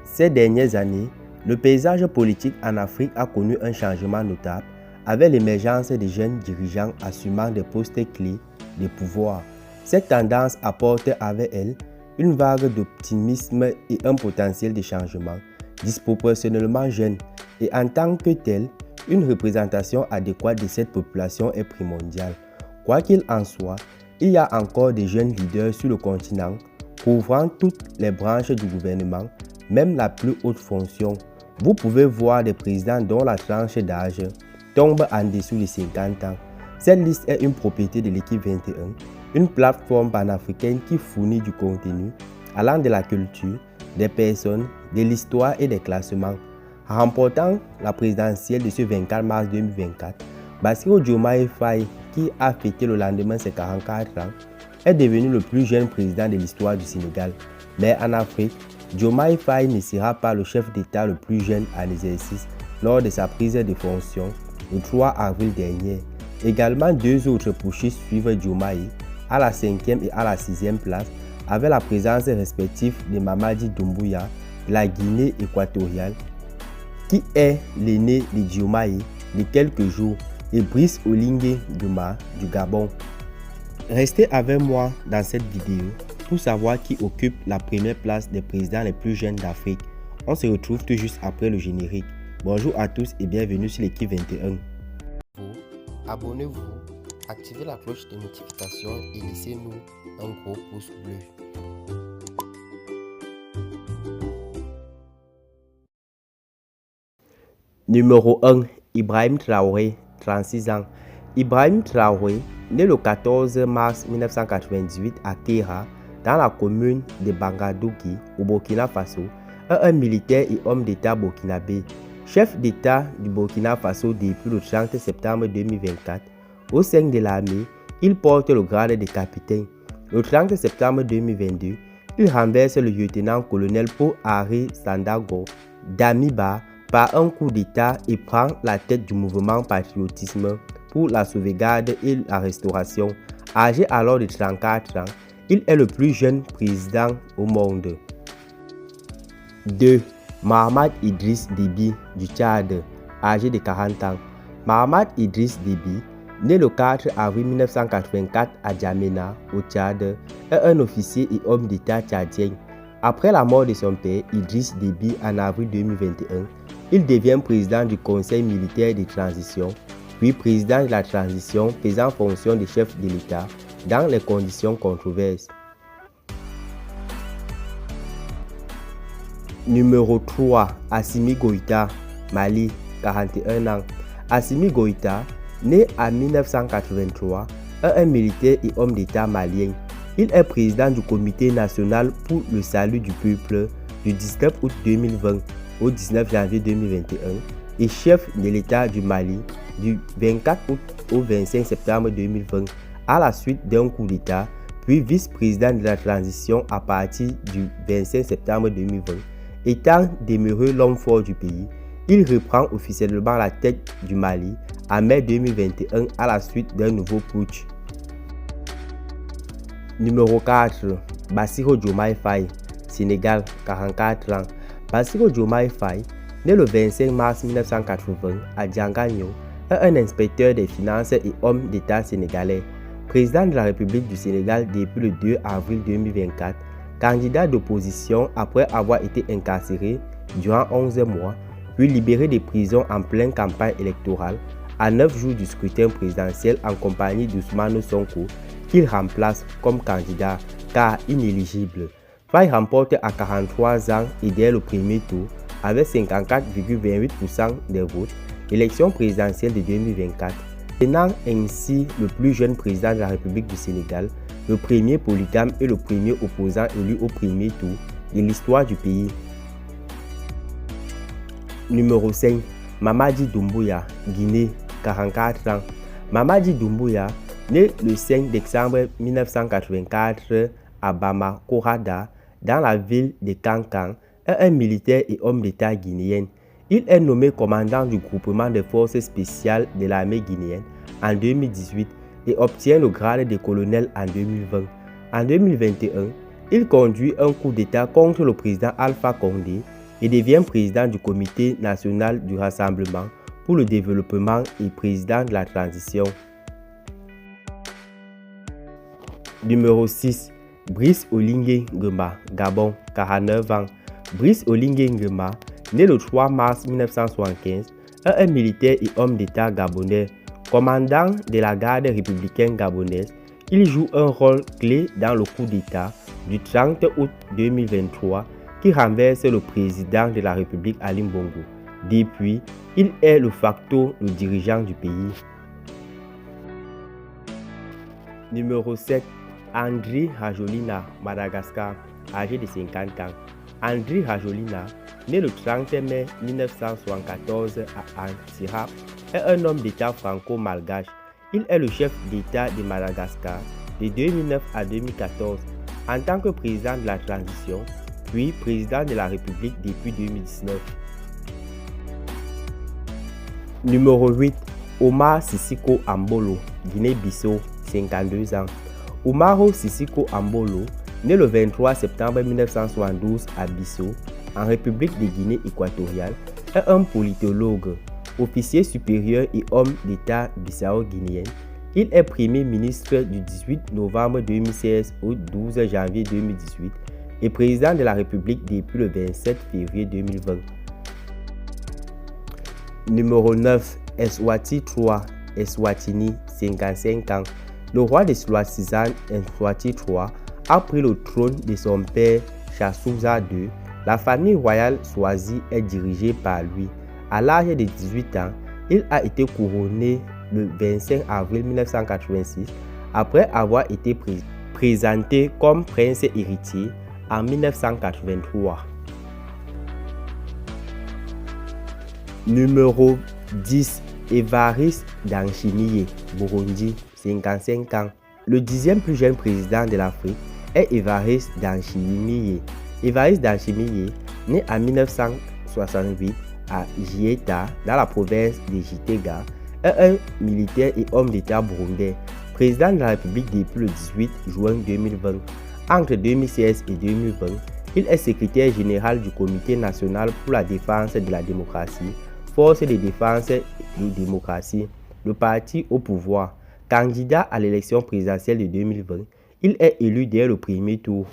Ces dernières années, le paysage politique en Afrique a connu un changement notable avec l'émergence de jeunes dirigeants assumant des postes clés de pouvoir. Cette tendance apporte avec elle une vague d'optimisme et un potentiel de changement disproportionnellement jeune, et en tant que telle, une représentation adéquate de cette population est primordiale. Quoi qu'il en soit, il y a encore de jeunes leaders sur le continent, couvrant toutes les branches du gouvernement, même la plus haute fonction. Vous pouvez voir des présidents dont la tranche d'âge tombe en dessous de 50 ans. Cette liste est une propriété de l'équipe 21, une plateforme panafricaine qui fournit du contenu allant de la culture, des personnes, de l'histoire et des classements. En remportant la présidentielle de ce 24 mars 2024, Bassirou Diomaye Faye, qui a fêté le lendemain ses 44 ans, est devenu le plus jeune président de l'histoire du Sénégal. Mais en Afrique, Diomaye Faye ne sera pas le chef d'État le plus jeune en exercice lors de sa prise de fonction le 3 avril dernier. Également, deux autres putschistes suivent Diomaye à la 5e et à la 6e place, avec la présence respective de Mamadi Doumbouya de la Guinée équatoriale, qui est l'aîné de Diomaye de quelques jours, et Brice Oligui Nguema du Gabon. Restez avec moi dans cette vidéo pour savoir qui occupe la première place des présidents les plus jeunes d'Afrique. On se retrouve tout juste après le générique. Bonjour à tous et bienvenue sur l'équipe 21. Abonnez-vous, activez la cloche de notification et laissez-nous un gros pouce bleu. Numéro 1. Ibrahim Traoré, 36 ans. Ibrahim Traoré, né le 14 mars 1998 à Kéra, dans la commune de Bangadougui, au Burkina Faso, est un militaire et homme d'État burkinabé. Chef d'État du Burkina Faso depuis le 30 septembre 2024, au sein de l'armée, il porte le grade de capitaine. Le 30 septembre 2022, il renverse le lieutenant-colonel Paul Henri Sandaogo Damiba par un coup d'État et prend la tête du mouvement Patriotisme pour la sauvegarde et la restauration. Âgé alors de 34 ans, il est le plus jeune président au monde. 2. Mahamat Idriss Déby du Tchad, âgé de 40 ans. Mahamat Idriss Déby, né le 4 avril 1984 à Djamena, au Tchad, est un officier et homme d'État tchadien. Après la mort de son père, Idriss Déby, en avril 2021, il devient président du Conseil militaire de transition, puis président de la transition faisant fonction de chef de l'État dans les conditions controversées. Numéro 3. Assimi Goïta, Mali, 41 ans. Assimi Goïta, né en 1983, est un militaire et homme d'État malien. Il est président du Comité national pour le salut du peuple du 19 août 2020 au 19 janvier 2021 et chef de l'État du Mali du 24 août au 25 septembre 2020 à la suite d'un coup d'État, puis vice-président de la transition à partir du 25 septembre 2020. Étant demeuré l'homme fort du pays, il reprend officiellement la tête du Mali en mai 2021 à la suite d'un nouveau putsch. Numéro 4. Bassirou Diomaye Faye, Sénégal, 44 ans. Bassirou Diomaye Faye, né le 25 mars 1980 à Dianganyo, est un inspecteur des finances et homme d'État sénégalais. Président de la République du Sénégal depuis le 2 avril 2024, candidat d'opposition après avoir été incarcéré durant 11 mois, puis libéré de prison en pleine campagne électorale, à 9 jours du scrutin présidentiel en compagnie d'Ousmane Sonko, qu'il remplace comme candidat car inéligible. Faye remporte à 43 ans et dès le premier tour, avec 54,28% des votes, l'élection présidentielle de 2024, devenant ainsi le plus jeune président de la République du Sénégal, le premier polygame et le premier opposant élu au premier tour de l'histoire du pays. Numéro 5. Mamadi Doumbouya, Guinée, 44 ans. Mamadi Doumbouya, né le 5 décembre 1984 à Bamakorada, dans la ville de Kankan, est un militaire et homme d'État guinéen. Il est nommé commandant du groupement des forces spéciales de l'armée guinéenne en 2018 et obtient le grade de colonel en 2020. En 2021, il conduit un coup d'État contre le président Alpha Condé et devient président du Comité national du Rassemblement pour le développement et président de la transition. Numéro 6. Brice Oligui Nguema, Gabon, 49 ans. Brice Oligui Nguema, né le 3 mars 1975, est un militaire et homme d'État gabonais. Commandant de la garde républicaine gabonaise, il joue un rôle clé dans le coup d'État du 30 août 2023 qui renverse le président de la République Ali Bongo. Depuis, il est de facto le dirigeant du pays. Numéro 7. Andry Rajoelina, Madagascar, âgé de 50 ans. Andry Rajoelina, né le 30 mai 1974 à Antsirabe, est un homme d'État franco-malgache. Il est le chef d'État de Madagascar de 2009 à 2014 en tant que président de la transition, puis président de la République depuis 2019. Numéro 8. Omar Sissoko Ambolo, Guinée-Bissau, 52 ans. Umaro Sissoko Ambolo, né le 23 septembre 1972 à Bissau, en République de Guinée équatoriale, est un politologue, officier supérieur et homme d'État bissau-guinéen. Il est Premier ministre du 18 novembre 2016 au 12 janvier 2018 et président de la République depuis le 27 février 2020. Numéro 9. Eswati III, Eswatini, 55 ans. Le roi de Swaziland, Eswati III, a pris le trône de son père Shasouza II. La famille royale Swazi est dirigée par lui. À l'âge de 18 ans, il a été couronné le 25 avril 1986 après avoir été présenté comme prince héritier en 1983. Numéro 10. Évariste Ndayishimiye, Burundi, 55 ans. Le 10e plus jeune président de l'Afrique est Évariste Ndayishimiye. Évariste Ndayishimiye, né en 1968 à Gieta, dans la province de Gitega, est un militaire et homme d'État burundais, président de la République depuis le 18 juin 2020. Entre 2016 et 2020, il est secrétaire général du Comité national pour la défense de la démocratie, Force de défense et démocratie, le parti au pouvoir. Candidat à l'élection présidentielle de 2020, il est élu dès le premier tour.